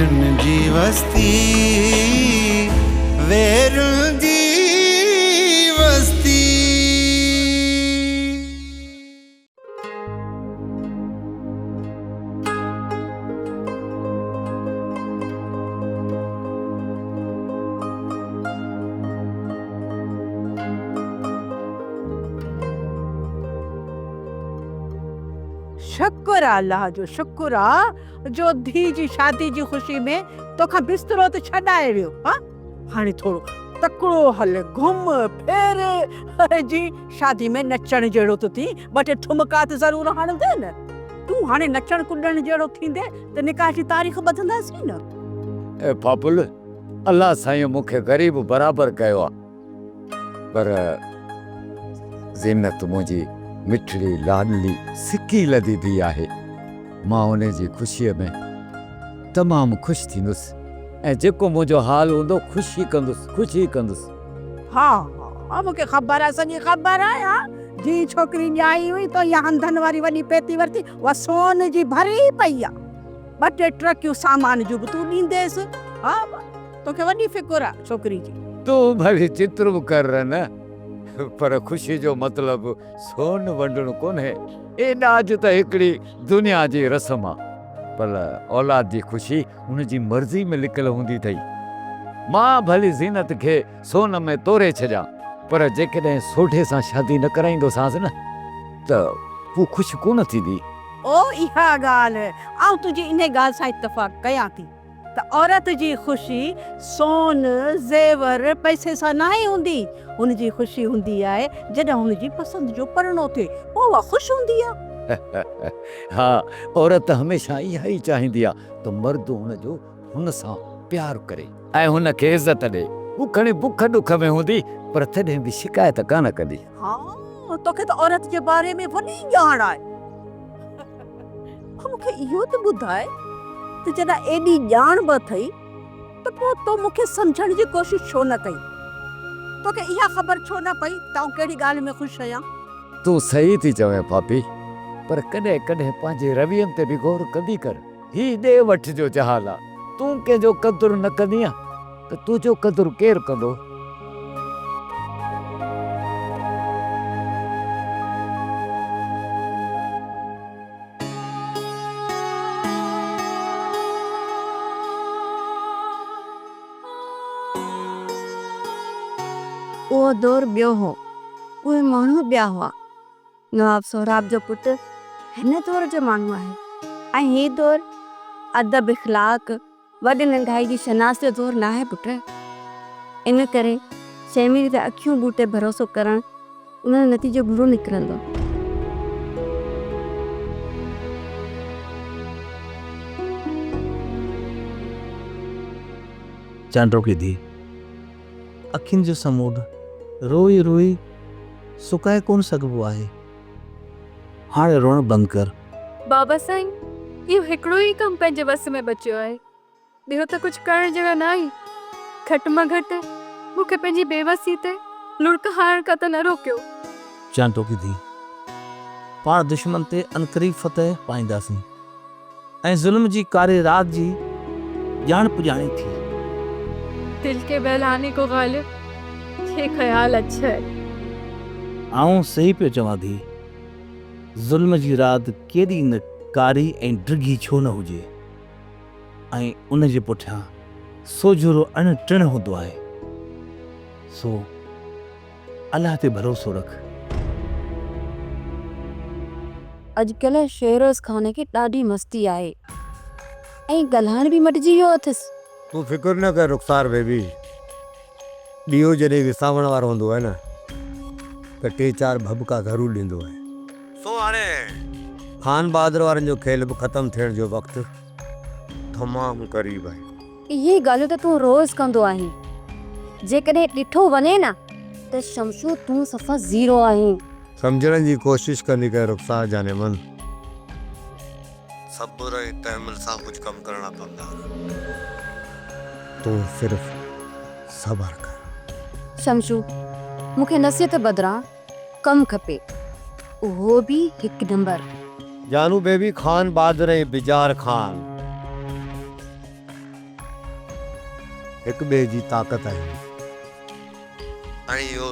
वेरुन जी वस्ती, वेरुन जी वस्ती। शुक्र अल्लाह जो, शुक्र आ जो धी जी शादी जी ख़ुशी में तोखां बिस्तरो त छॾाए वियो। हाँ हाणे थोरो तकड़ो हल, घुम फिर जी शादी में नचण जहिड़ो तो थी, ॿ टे ठुमका त ज़रूर हणंदे न। तूं हाणे नचण कुॾण जहिड़ो थींदे त निकाह जी तारीख़ ॿधंदासीं न। ए पापुल, अल्लाह साईं मूंखे ग़रीब बराबरि कयो आहे, पर ज़ीनत मुंहिंजी मिठड़ी लाडली सिकी लधी थी आहे। मां उन जी ख़ुशीअ में तमामु ख़ुशि थींदुसि ऐं जेको मुंहिंजो हाल हूंदो ख़ुशी कंदुसि। हाँ हाँ मूंखे ख़बर आहे, सॼी ख़बर आहे। हाँ जी छोकिरी ॼाई हुई तो इहा हंधनि वारी वॾी पेती वरिती, उहा सोन जी भरी पई आहे। 2-3 ट्रकियूं सामान जूं बि तूं ॾींदेसि। हा तोखे वॾी फ़िकुर आहे छोकिरी जी। तूं भली चित्र बि कर न, पर ख़ुशी जो मतिलबु सोन वंडणु कोन्हे। एॾा अॼु त हिकिड़ी दुनिया जी रस्म आहे, पर औलाद जी ख़ुशी हुनजी मर्ज़ी में लिकियल हूंदी अथई। मां भली ज़ीनत खे सोन में तोरे छॾियां, पर जेकॾहिं सोढे सां शादी न कराईंदोसांसि न त हू ख़ुशि कोन थींदी। ओ इहा ॻाल्हि आउं तुंहिंजी इन ॻाल्हि सां इत्तफ़ाक़ कयां थी त औरत जी ख़ुशी सोन ज़ेवर पैसे सां न हूंदी। हुनजी ख़ुशी हूंदी आहे जॾहिं हुनजी पसंदि जो परिणो थिए, पोइ उहा ख़ुशि हूंदी आहे। हा, औरत हमेशह इहा ई चाहींदी आहे त मर्द हुन सां प्यार करे ऐं हुनखे इज़त ॾे। हू खणी बुख ॾुख में हूंदी, पर तॾहिं बि शिकायत कान कंदी। हाँ तोखे त औरत जे बारे में वॾी ॼाण आहे। मूंखे इहो त ॿुधाए त जॾहिं एॾी ॼाण बि अथई त पोइ तो मूंखे सम्झण जी कोशिशि छो न कई? तोखे इहा ख़बर छो न पई त आउं कहिड़ी ॻाल्हि में ख़ुशि आहियां? तूं सही थी चवें पापी, पर कॾहिं कॾहिं पंहिंजे रवियनि ते बि गौर कंदी कर। ही ॾे वठ जो जहाल आहे। तूं कंहिंजो क़दुरु न कंदीअ त तुंहिंजो क़दुरु केरु कंदो? उहो दौर ॿियो हो, उहे माण्हू ॿिया हुआ। नवाब सोहराब जो पुटु हिन दौर जो माण्हू आहे ऐं हीउ दौर अदब इख़लाक़ वॾे नंढाई जी शनाख़त जो दौर न आहे पुट। इन करे शैमीरी ते अखियूं बूटे भरोसो करणु उन जो नतीजो बुरो निकिरंदो। चांड्रो की धी अखियुनि जो समूड रोई रोई सुकाए कोन सघिबो आहे। हाणे रोअण बंदि कर। बाबा साईं, इहो हिकिड़ो ई कमु पंहिंजे वस में बचियो आहे, ॿियो त कुझु करण जहिड़ो न आहे। घटि मां घटि मूंखे पंहिंजी बेवसी ते लुड़क हारण खां त न रोकियो। चांड्रो की धी पाण दुश्मन ते अनकरीब फतह पाईंदासीं ऐं ज़ुल्म जी कारी रात जी ॼाण पुॼाणी थी। दिल के बहलाने को गालिब, ये ख्याल अच्छा है। आऊं सही पियो चवां थी, ज़ुल्म जी राति केॾी न कारी ऐं ड्रिघी छो न हुजे, ऐं उन जे पुठियां सोजोरो अण टिण हूंदो आहे। सो अल्लाह ते भरोसो रख। अॼुकल्ह शेरोज़ खान खे ॾाढी मस्ती आहे ऐं ॻाल्हाइण बि मटिजी वियो अथसि। तूं फिकुर न कर रुख़सार बेबी, ॾीओ जॾहिं विसावण वारो हूंदो आहे न त 3-4 भभका ज़रूरु ॾींदो आहे। सो हाणे खान बहादुर वारनि जो खेल बि ख़तमु थियण जो वक़्तु तमामु क़रीब आहे। इहे ॻाल्हियूं त तूं रोज़ कंदो आहीं। जेकॾहिं ॾिठो वञे न त शमशू तूं सफ़ा ज़ीरो आहीं। सम्झण जी कोशिशि कंदी कर रुख़सार जाने मन, सब्र ऐं तहमुल सां कुझु कमु करणा पवंदा। तूं सिर्फ़ सब्र कर। शमशू मूंखे नसीहत बदिरां कमु खपे, उहो बि 1 नंबर। जानू बेबी खान बहादुर ऐं बिजार खान हिक ॿिए जी ताक़त आहे ऐं इहो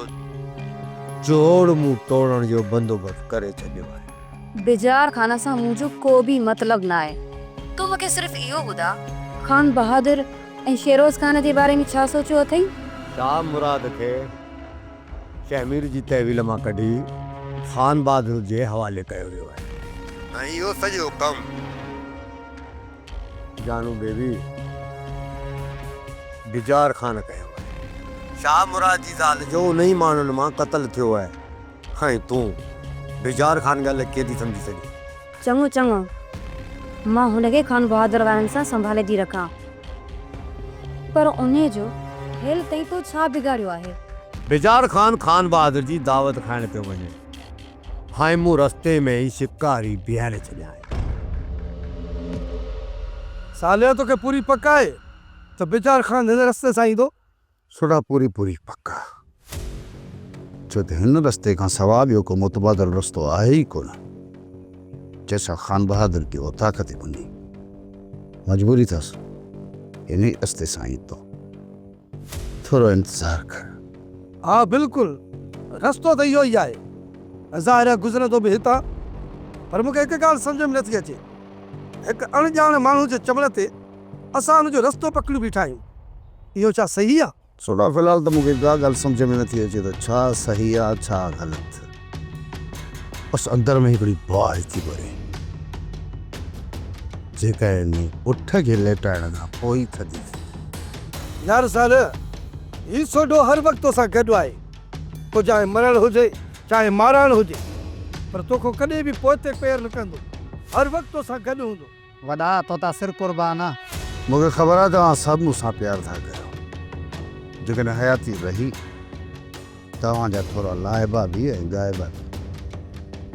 जोड़ मुंहुं तोड़ण जो बंदोबस्तु करे छॾियो आहे। बेजार खाना सां मुंहिंजो को बि मतिलबु न आहे। तूं मूंखे सिर्फ़ु इहो ॿुधा खान बहादुर ऐं शेरोज़ खान जे बारे में छा सोचियो अथई? शाह मुराद खे शहमीर जी तहवील मां कढी खान बहादुर जे हवाले कयो वियो आहे ऐं इहो सॼो कमु जानू बेबी बिजार खान कयो आहे। शाह मुराद जी ज़ाल जो उन ई माण्हुनि मां क़त्ल थियो आहे ऐं तूं बिजार खान ॻाल्हि कीअं थी सम्झी सघी? चङो चङो, मां हुनखे खान बहादुर वारनि सां संभाले थी रखां, पर उन जो हेल ताईं तो छा बिगाड़ियो आहे? बिजार खान खान बहादुर जी दावत खाइण पियो वञे, हाणे मूं रस्ते में ई शिकारी बीहारे छॾिया आहे। सालिया तोखे पूरी पका आहे त बिचार खान हिन रस्ते सां ईंदो? सुड़ा पूरी पूरी पक्का, छो त हिन रस्ते खां सवाइ ॿियो को मुतबादल रस्तो आहे ई कोन जंहिंसां खान बहादुर की वो ताक़त वञी। मजबूरी अथसि इन ई रस्ते सां ईंदो, थोरो इंतज़ारु कर। हाँ बिल्कुलु, रस्तो त इहो ई आहे। ज़ाहिर आहे गुज़रंदो बि हितां, पर मूंखे हिकु ॻाल्हि सम्झ में नथी अचे, हिकु अणॼाण माण्हू जे चवण ते असां हुनजो रस्तो पकड़ियूं बीठा आहियूं, इहो छा सही आहे? सुड़ा फ़िलहाल त मूंखे का ॻाल्हि सम्झ में नथी अचे त छा सही आहे छा ग़लति। बसि अंदर में हिकिड़ी बाहि थी भरे जेका उठ खे लेटाइण खां पोइ थधी। यार साल ही सोडो हर वक़्तु तोसां गॾु आहे, को चाहे मरण हुजे चाहे मारण हुजे, पर तोखो कॾहिं बि पोइते पेर न कंदो, हर वक़्तु तोसां गॾु हूंदो। वॾा तोता सिर कुर्बान आहे। मूंखे ख़बर आहे तव्हां सभु मूंसां प्यार था कयो, जेकॾहिं हयाती रही तव्हांजा थोरा लाइबा बि ऐं ग़ाइबा बि,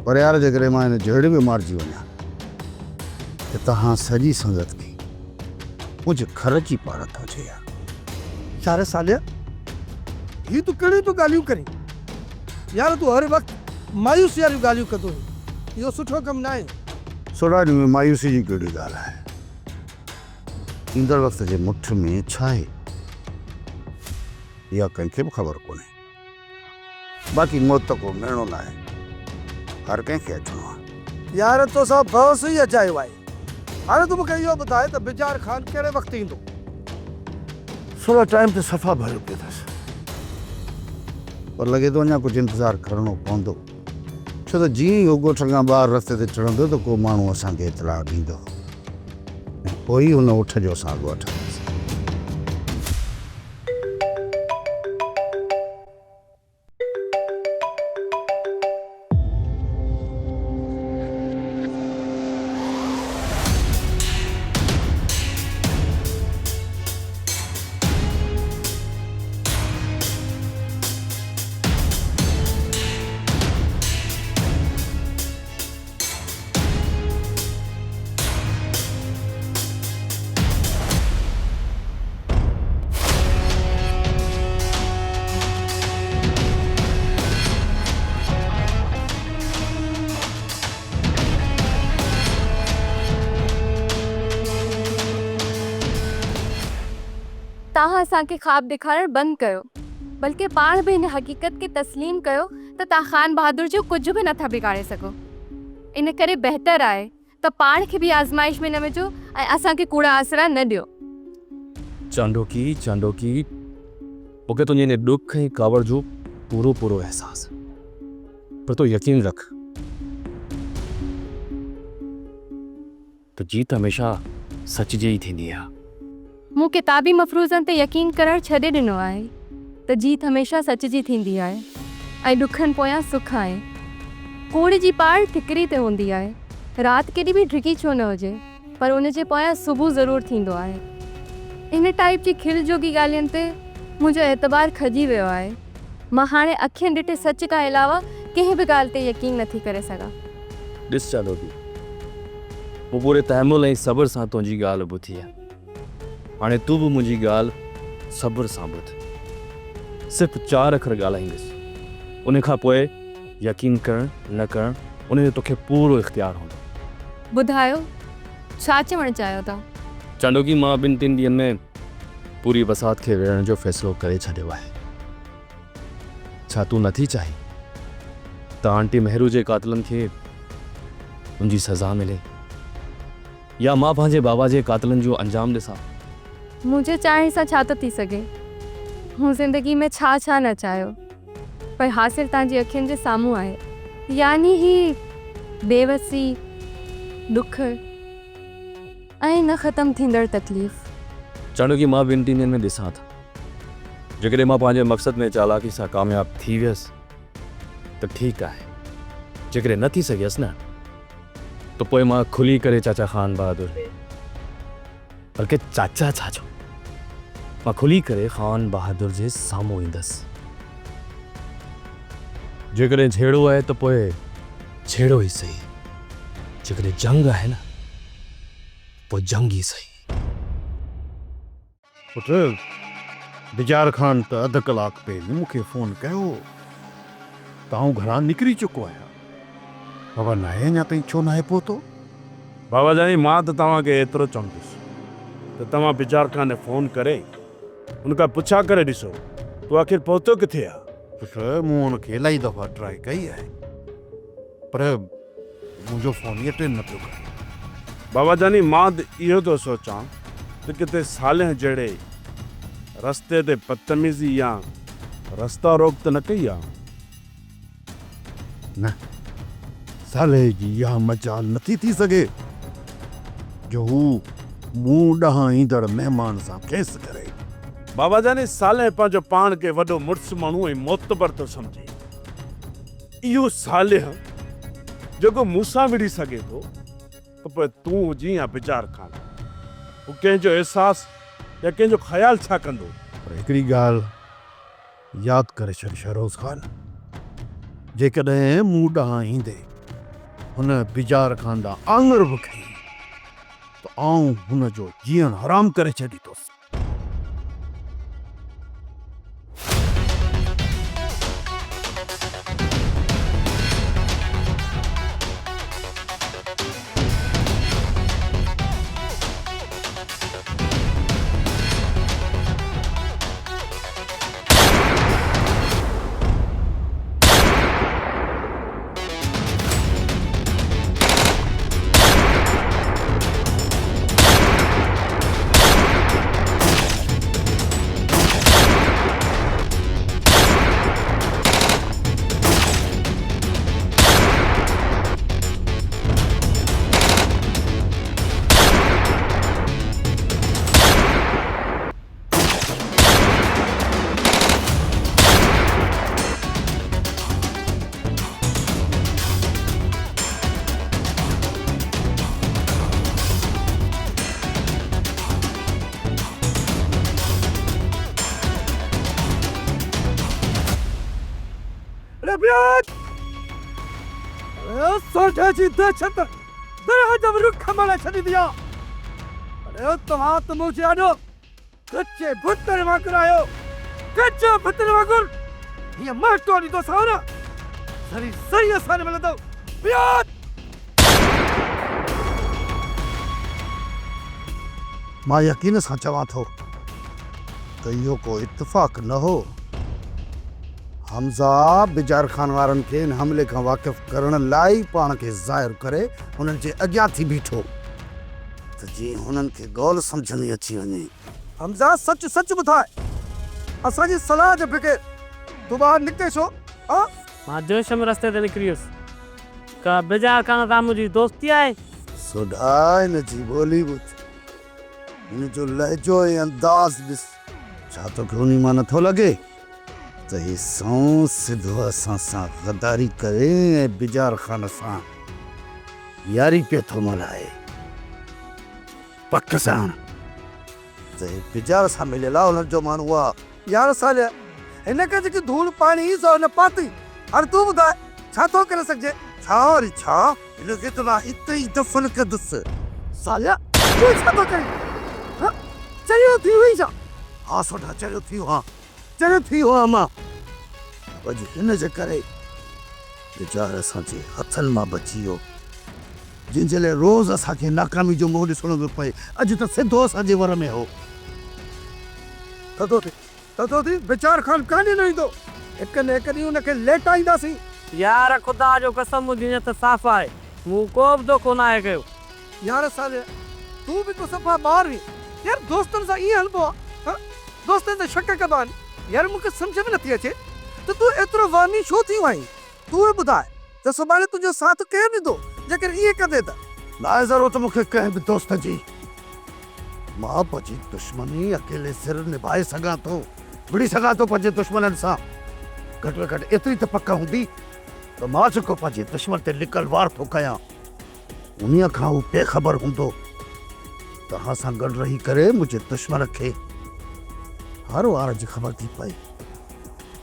पर यार जेकॾहिं मां हिन जहिड़े में मारिजी वञा त तव्हां सॼी संगत खे कुझु ख़र्च ई पाण थो अचे। यार यार सालिया ही तूं कहिड़ियूं तूं ॻाल्हियूं करी? यार तूं हर वक़्तु मायूसी वारियूं ॻाल्हियूं कंदो आहीं, इहो सुठो कमु न आहे। सोडानी में मायूसी जी कहिड़ी ॻाल्हि आहे? ईंदड़ वक़्त जे मुठ में छा आहे इहा कंहिंखे बि ख़बर कोन्हे। बाक़ी मौत त को मिलणो न आहे, हर कंहिंखे अचिणो आहे। यार तोसां बहस ई अचायो आहे। हाणे तूं मूंखे इहो ॿुधाए त बिजार खान कहिड़े वक़्तु ईंदो? थोड़ा टाइम ते सफ़ा भरियो पियो अथसि, पर लॻे थो अञा कुझु इंतज़ारु करिणो पवंदो, छो त जीअं ई उगो खां ॿाहिरि रस्ते ते चढ़ंदो त को माण्हू असांखे इतलाह ॾींदो ऐं पोइ हुन उठ जो असां अॻु वठंदासीं। तव्हां असांखे ख़्वाब ॾेखारणु बंदि कयो, बल्कि पाण बि हिन हक़ीक़त खे तस्लीम कयो त तव्हां खान बहादुर जो कुझु बि नथा बिगाड़े सघो। इन करे बहितर आहे त पाण खे बि आज़माइश में न विझो ऐं असांखे कूड़ा आसरा न ॾियो। चांडोकी मूंखे तुंहिंजे हिन ॾुख ऐं कावड़ जो पूरो पूरो अहसासु, पर तो यकीन रख त जीत हमेशा सच जी ई थींदी आहे। मूं किताबी मफ़रूज़नि ते यकीन करणु छॾे ॾिनो आहे त जीत हमेशह सच जी थींदी आहे ऐं ॾुखनि पोयां सुख आहे। कूड़ जी पाड़ ठिकरी ते हूंदी आहे, राति केॾी बि ढिकी छो न हुजे, पर उन जे पोयां सुबुह ज़रूरु थींदो आहे। इन टाइप जी खिल जोगी ॻाल्हियुनि ते मुंहिंजो एतबार खजी वियो आहे। मां हाणे अखियुनि ॾिठे सच खां अलावा कंहिं बि ॻाल्हि ते यकीन नथी करे सघां। ॾिस चांडोकी, मूं पूरे तहमुल ऐं सब्र सां तुंहिंजी ॻाल्हि ॿुधी आहे, हाणे तूं बि मुंहिंजी ॻाल्हि सब्र सां ॿुध। सिर्फ़ु 4 अखर ॻाल्हाईंदुसि, उन खां पोइ यकीन करणु न करणु उन जो तोखे पूरो इख़्तियार हूंदो। ॿुधायो छा चवणु चाहियो था? चांडोकी, मां 2-3 ॾींहंनि में पूरी बसात खे विढ़ण जो फ़ैसिलो करे छॾियो आहे। छा तूं नथी चाहीं त आंटी मेहरू जे कातिलनि खे उनजी सज़ा मिले, या मां पंहिंजे बाबा जे कातिलनि जो अंजाम ॾिसां? मुझे चाहे सां छा त थी सघे। हूं ज़िंदगी में छा छा न चाहियो, पर हासिल तव्हांजी अखियुनि जे साम्हूं आहे, यानी ही बेवसी, दुख ऐं न ख़त्म थींदड़ तकलीफ़। चाणो की मां ॿिनि टिनि ॾींहंनि में ॾिसां था, जेकॾहिं मां पंहिंजे मक़सद में चालाकी सां कामयाब थी वियसि त ठीकु आहे, जेकॾहिं न थी सघियसि न त पोइ मां खुली करे चाचा ख़ान बहादुर, बल्कि चाचा छा जो, मां खुली करे ख़ान बहादुर जे साम्हूं ईंदसि। जेकॾहिं छेड़ो आहे त पोइ छेड़ो ई सही, जेकॾहिं जंग आहे न पोइ जंग ई सही। पुट बिजार खान त अधु कलाक पहिरीं मूंखे फ़ोन कयो, तां घरां निकिरी चुको आहियां। बाबा नाहे अञा ताईं छो नाहे पहुतो? बाबा जानी मां त तव्हांखे एतिरो चवंदुसि त तव्हां बिजार खान फ़ोन करे उनखां पुछा करे ॾिसो तूं आख़िर पहुतो किथे आहे। पुट मूं हुनखे इलाही दफ़ा ट्राई कई आहे, पर मुंहिंजो फ़ोन ई अटेंड न पियो करे। बाबा जानी मां त इहो थो सोचां त किथे सालिह जहिड़े रस्ते ते बदतमीज़ी या रस्ता रोक त न कई आहे। न, साले जी इहा मजाल नथी थी सघे जो हू मूं ॾांहुं ईंदड़ महिमान सां खेसि करे। बाबा जानी सालिह पंहिंजो पाण खे वॾो मुड़ुसु माण्हू ऐं मोतबर थो सम्झे। इहो सालिह जेको मूंसां विढ़ी सघे थो त पोइ तूं हुजी या बिजार खान, हू कंहिंजो अहसासु या कंहिंजो ख़्यालु छा कंदो? पर हिकिड़ी ॻाल्हि यादि करे छॾ शहरोज़ ख़ान, जेकॾहिं मूं ॾांहुं ईंदे हुन बिजार खान ॾांहुं आङुर बि खई त आऊं हुनजो जीअण हराम करे छॾींदुसि। सोढे जी दहशत दरहद रुख मले छॾी दिया। अरे तव्हां त मुझे आॾो कच्चे भुतन वांगुर आहियो, कच्चे भुतन वांगुर। हीअ महटो ॾींदो सावरा सरी सही असां मिलंदो। मां यकीन सां चवां थो त इहो को इत्तेफ़ाक़ न हो। हमज़ा बिजार खान वारनि खे इन हमले खां वाक़िफ़ करण लाइ पाण खे ज़ाहिर करे हुननि जे अॻियां थी बीठो त जीअं हुननि खे ॻोल्ह सम्झ में अची वञे। हमज़ा सच सच ॿुधाए, असांजी सलाह जे बग़ैर तूं ॿाहिरि निकिते छो? मां जोश में रस्ते ते निकिरी वियुसि। का बिजार खान सां मुंहिंजी दोस्ती आहे। सोढा हिन जी ॿोली ॿुध, हिन जो लहजो ऐं अंदाज़ ॾिस। छा तोखे उन मां नथो लॻे त ही सौ सिधो असां सां गद्दारी करे ऐं बिजार खान सां यारी पियो थो मल्हाए? पक सां त ही बिजार सां मिलियल आहे हुननि जो माण्हू आहे। यार सालिया हिन खे जेकी धूड़ पाणी सो न पाती। हाणे तूं ॿुधाए छा थो करे सघिजे? छा वरी छा, हिनखे त मां हिते ई दफ़न कंदुसि। सालिया तूं छा थो करीं? चरियो थी हुई छा? हा सोढा चरियो थी वियो, चरियो थी वियो आहे। मां अॼु हिन जे करे बिजार असांजे हथनि मां बची वियो, जिन जे लाइ रोज़ असांखे नाकामी जो मुंहुं ॾिसणो पियो पए। अॼु त सिधो असांजे वर में हो। थो थी वीचार खान कान्हे न ईंदो हिक न हिक ॾींहुं हुनखे लेटाईंदासीं। यार खुदा जो कसम मुंहिंजी नियत साफ़ आहे, मूं को बि धोखो न आहे कयो। यार साले तूं बि तो सफ़ा ॿार हुई यार, दोस्तनि सां ईअं हलबो आहे? दोस्तनि ते शक कबा आहिनि यार, मूंखे सम्झ में नथी अचे त तूं एतिरो वानी छो थी आहीं। तूं ॿुधाए त सुभाणे तुंहिंजो साथ केरु ॾींदो जेकर ईअं कंदे त? ना ज़रूरत मूंखे कंहिं बि दोस्त जी। मां पंहिंजी दुश्मनी अकेले सिर निभाए सघां थो, विड़ी सघां थो पंहिंजे दुश्मननि सां। घटि में घटि एतिरी त पक हूंदी त मां जेको पंहिंजे दुश्मन ते लिकल वार थो कयां उन्हीअ खां हू बेख़बर हूंदो तव्हां सां गॾु रही करे मुंहिंजे दुश्मन खे हर वार जी ख़बर थी पई।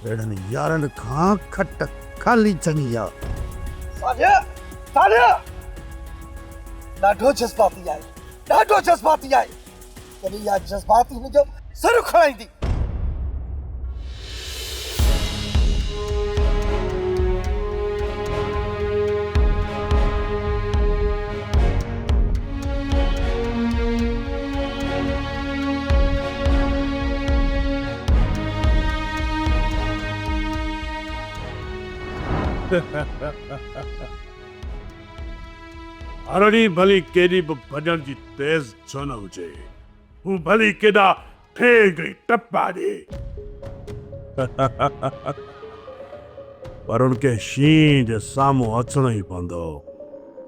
अहिड़नि यारनि खां खट खाली चङी आहे। ॾाढो जज़्बाती आहे, ॾाढो जज़्बाती आहे। कॾहिं इहा जज़्बाती हुनजो सर खणाईंदी। अरड़ी भली केॾी बि भॼण जी तेज़ छो न हुजे, हू भली केॾा ठेगड़ी टप्पा ॾे, पर उनखे शींहं जे साम्हूं अचणो ई पवंदो।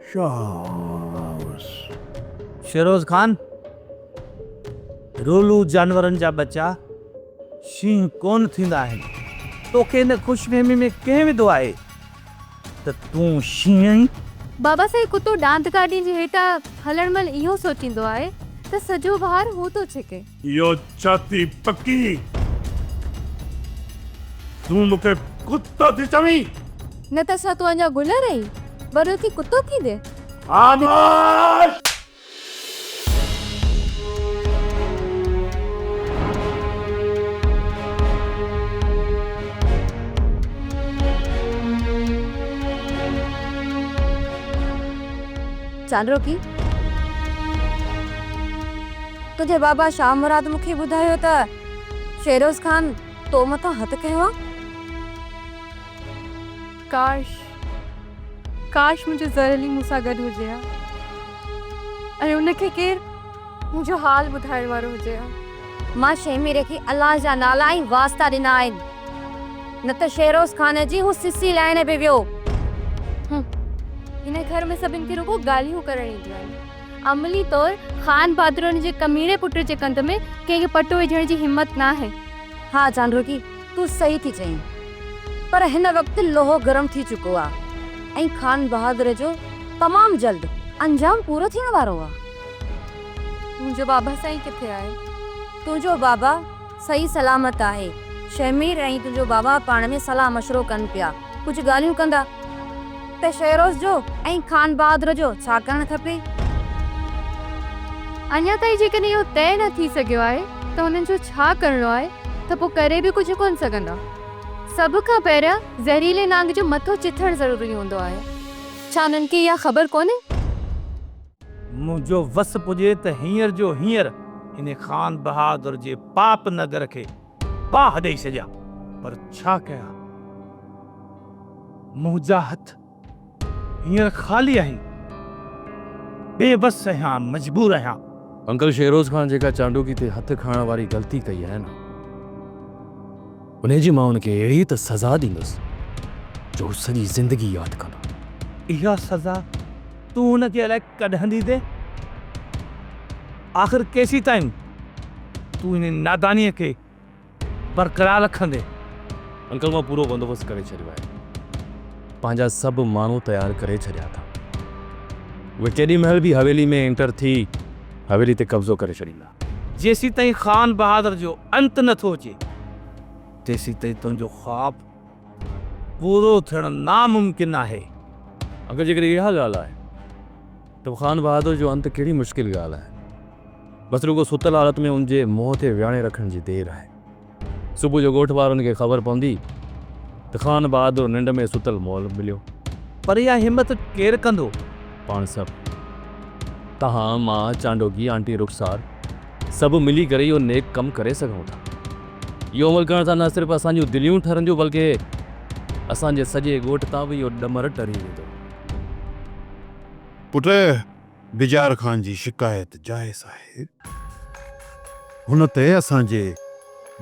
शाबाश। शेरोज़ खान, रोलू जानवरनि जा बच्चा शींहं कोन थींदा आहिनि। तोखे हिन ख़ुशफ़हमी में कंहिं विधो आहे त तूं शींहं ई? बाबा साईं कुतो डांत गाॾी जे हेठां हलण महिल इहो सोचींदो आहे त सॼो भार हू थो छिके। इहो छाती पकी? तूं मूंखे कुतो थी चवीं? न त छा तूं अञा गुल रही वरो की कुतो थी दे। खामोश। चांदरो की तुझे बाबा शाह मुराद मूंखे ॿुधायो त शेरोज़ खान तो मथां हथ कयो आहे। काश मुंहिंजो ज़रली मूंसां गॾु हुजे हा ऐं उनखे केरु मुंहिंजो हाल ॿुधाइण वारो हुजे हा। मां शेमीर खे अलाह जा नाला ऐं वास्ता ॾिना आहिनि, न त शेरोज़ खान जी हू सिसी लाइण बि वियो। हिन घर में सभिनि खे रुगो ॻाल्हियूं करण ईंदियूं आहिनि। अमली तौर खान बहादुर जे कमीने पुट जे कंध में कंहिंखे पटो विझण जी हिम्मत न आहे। हाँ चांदरो की तूं सही थी चईं, पर हिन वक़्तु लोहो गरम थी चुको आहे ऐं खान बहादुर जो तमामु जल्द अंजाम पूरो थियण वारो आहे। मुंहिंजो बाबा साईं किथे आहे? तुंहिंजो बाबा सही सलामत आहे। शेमीर ऐं तुंहिंजो बाबा पाण में सलाह मशवरो कनि पिया, कुझु ॻाल्हियूं कंदा त शेरोज़ जो ऐं खान बहादुर जो छा करणु खपे। अञा ताईं जेकॾहिं इहो तय न थी सघियो आहे त हुननि जो छा करिणो आहे त पोइ करे बि कुझु कोन सघंदा। सभ खां पहिरियां ज़हरीले नांग जो मथो चिथण ज़रूरी हूंदो आहे। छा उन्हनि खे इहा ख़बर कोन्हे? मुंहिंजो वस पुॼे त हींअर जो हींअर इन खान बहादुर जे पाप नगर खे बाह ॾेई छॾियां, पर छा कयां? मुंहिंजा हथ हींअर खाली आहिनि, बेबस आहियां, मजबूर आहियां। अंकल शेरोज़ खान जेका चांडोकी ते हथ खणण वारी ग़लती कई आहे न, उन जी मां उनखे अहिड़ी त सज़ा ॾींदुसि जो सॼी ज़िंदगी यादि कंदो। इहा सज़ा तूं हुनखे अलाए कॾहिं ॾींदे? आख़िर केसीं ताईं तूं इन नादानीअ खे बरक़रार रखंदे? अंकल मां पूरो बंदोबस्तु करे छॾियो आहे, पंहिंजा सभु माण्हू तयारु करे छॾिया था। उहे केॾी महिल बि हवेली में एंटर थी हवेली ते कब्ज़ो करे छॾींदा। जेसीं ताईं खान बहादुर जो अंत नथो अचे तेसीं ताईं तुंहिंजो ख़्वाब पूरो थियणु नामुमकिन आहे। अगरि जेकॾहिं इहा ॻाल्हि आहे त खान बहादुर जो अंत कहिड़ी मुश्किल ॻाल्हि आहे। बसि रुगो सुतल हालत में उनजे मुंहं ते विहाणे रखण जी देरि आहे। सुबुह जो ॻोठ वारनि खे ख़बर पवंदी त खान बहादुर निंड में सुतल मोल मिलियो। पर इहा हिम्मत केरु कंदो? पाण सभु, तव्हां, मां, चांडोकी, आंटी रुखसार, सभु मिली करे इहो नेक कमु करे सघूं था। इहो अमल करण सां न सिर्फ़ु असांजूं दिलियूं ठरंदियूं बल्कि असांजे सॼे ॻोठ तां बि इहो ॾमर टरी वेंदो। पुट बिजार ख़ान जी शिकायत जाइज़ आहे। हुन ते असांजे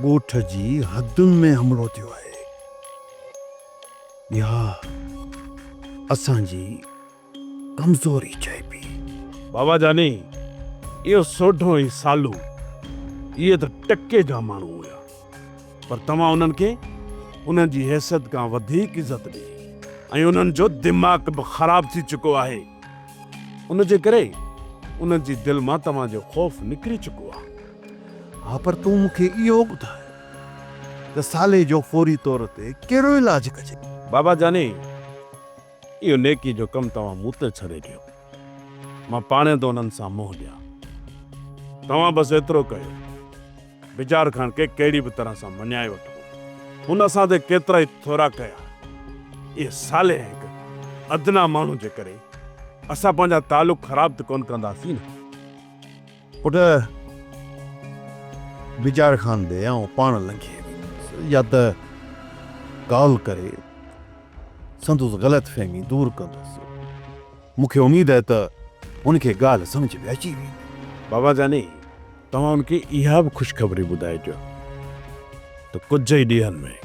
ॻोठ जी हदुनि में हमिलो थियो आहे। इहा असांजी कमज़ोरी चइबी। बाबा जानी इहो सोढो ऐं सालू इहे त टके जा माण्हू हुया, पर तव्हां उन्हनि खे उन्हनि जी हैसियत खां वधीक इज़त ॾिनी ऐं उन्हनि जो दिमाग़ बि ख़राब थी चुको आहे। उन जे करे उन्हनि जी दिलि मां तव्हांजो ख़ौफ़ निकिरी चुको आहे। हा, पर तूं मूंखे इहो ॿुधाए त साले जो फौरी तौर ते कहिड़ो इलाज कजे? बाबा जानी इहो नेकी जो कमु तव्हां मूं ते छॾे ॾियो, मां पाणे तो उन्हनि सां मुंहुं ॾियां। तव्हां बसि एतिरो कयो, बिजार ख़ान खे कहिड़ी बि तरह सां मञाए वठो। हुन असां ते केतिरा ई थोरा कया। इहे साले हिकु अदना माण्हू जे करे असां पंहिंजा तालुक ख़राब त कोन कंदासीं न। पुट बिजार ख़ान दे ऐं पाण लंघे वेंदुसि या त कॉल करे संदुसि ग़लतफ़हमी दूर कंदुसि। मूंखे उमेद आहे त उनखे ॻाल्हि सम्झ में अची वेंदी। बाबा जानी तव्हां उनखे इहा बि ख़ुशख़बरी ॿुधाइजो त कुझु ई ॾींहंनि में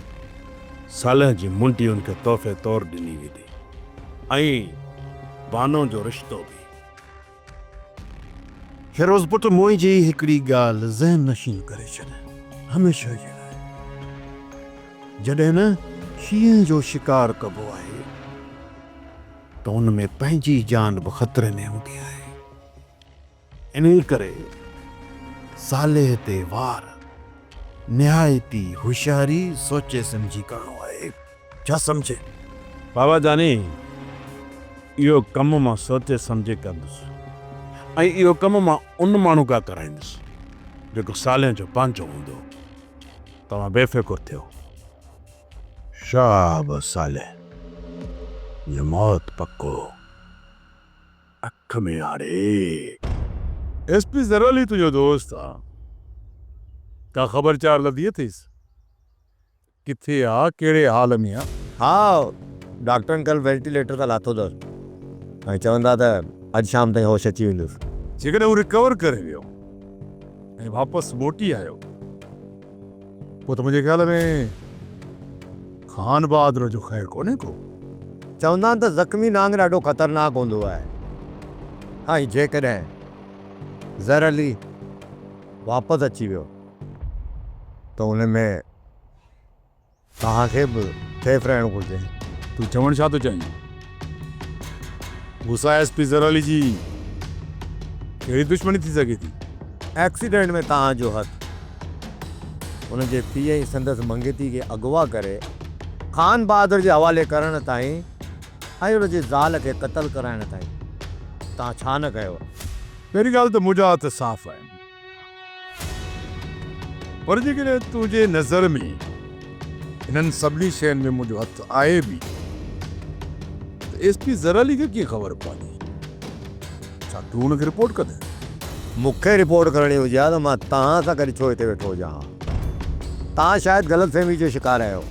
सालह जी मुंडी उनखे तोहफ़े तौरु ॾिनी वेंदी ऐं बानो जो रिश्तो बि। फिरोज़ पुट मुंहिंजी हिकिड़ी ॻाल्हि ज़हन नशीन करे छॾ हमेशह जे लाइ। जॾहिं न शींहं जो शिकार कबो आहे त हुन में पंहिंजी जान बि ख़तरे में हूंदी आहे। इन करे साले ते वार निहायती होशियारी सोचे सम्झी करणो आहे। छा सम्झे? बाबा जानी इहो कमु मां सोचे सम्झे कंदुसि ऐं इहो कमु मां उन माण्हू खां कराईंदुसि जेको साले जो पंहिंजो हूंदो। तव्हां बेफ़िक्र थियो। शाबाश साले, ये मौत पक्को अख में आड़े। एसपी ज़राली तुंहिंजो दोस्त आहे, का ख़बर चार लधी अथईसि? किथे आहे, कहिड़े हाल में आहे? हा, डॉक्टरनि कल्ह वेंटिलेटर तां लाथो अथसि ऐं चवंदा त अॼु शाम ताईं होश अची वेंदुसि। जेकॾहिं हू रिकवर करे वियो ऐं वापसि मोटी आयो पोइ त मुंहिंजे ख़्याल में खान बहादुर जो ख़ैरु कोन्हे को। चवंदा आहिनि त ज़ख़्मी नांग ॾाढो ख़तरनाक हूंदो आहे। ऐं जेकॾहिं ज़रली वापसि अची वियो त हुन में तव्हांखे बि सेफ रहणु घुरिजे। तूं चवणु छा थो चाहीं? मूंसां एसपी ज़राली जी कहिड़ी दुश्मनी थी सघे थी? एक्सीडेंट में तव्हांजो हथु हुनजे पीउ ऐं संदसि मंगेती खे अगवा करे खान बहादुर जे हवाले करण ताईं ऐं हुनजे ज़ाल खे क़तल कराइण ताईं तव्हां छा न कयो? पहिरीं ॻाल्हि त मुंहिंजा हथ साफ़ आहिनि, पर जेकॾहिं तुंहिंजे नज़र में हिननि सभिनी शयुनि में मुंहिंजो हथु आहे बि त एसपी ज़राली खे कीअं ख़बर पवंदी? छा तूं हुनखे रिपोर्ट कंदे? मूंखे रिपोर्ट करणी हुजे हा त मां तव्हां सां गॾु छो हिते वेठो हुजां? तव्हां शायदि ग़लतफ़हमी जो शिकार आहियो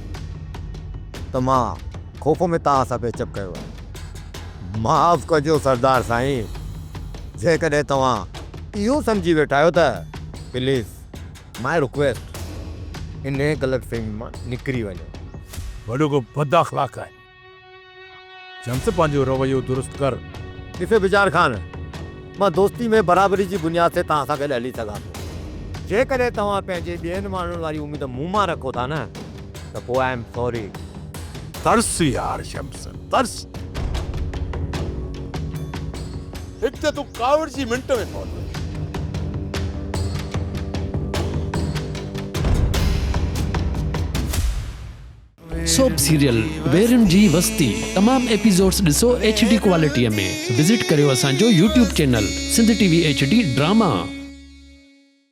त मां ख़ौफ़ में तव्हां सां पेचप कयो आहे। माफ़ कजो सरदार साईं, जेकॾहिं तव्हां इहो सम्झी वेठा आहियो त प्लीज़ माय रिक्वेस्ट इन ग़लतफ़हमी मां निकिरी वञो। वॾो को बद अख़लाक़ आहे, चमस पंहिंजो रवैयो दुरुस्त कर। ॾिसे बिजार ख़ान, मां दोस्ती में बराबरी जी बुनियाद ते तव्हां सां गॾु हली सघां थो। जेकॾहिं तव्हां पंहिंजे ॿियनि माण्हुनि वारी उमेद मूं मां रखो था न त पोइ आई एम सॉरी। तरस यार शम्स, तरस। हिकु त तूं कावड़ जी मिंट में पहुतो। सोप सीरियल वेरन जी वस्ती तमाम एपिसोड्स ॾिसो HD क्वालिटीअ में। विज़िट करियो असांजो YouTube channel Sindh TV HD drama.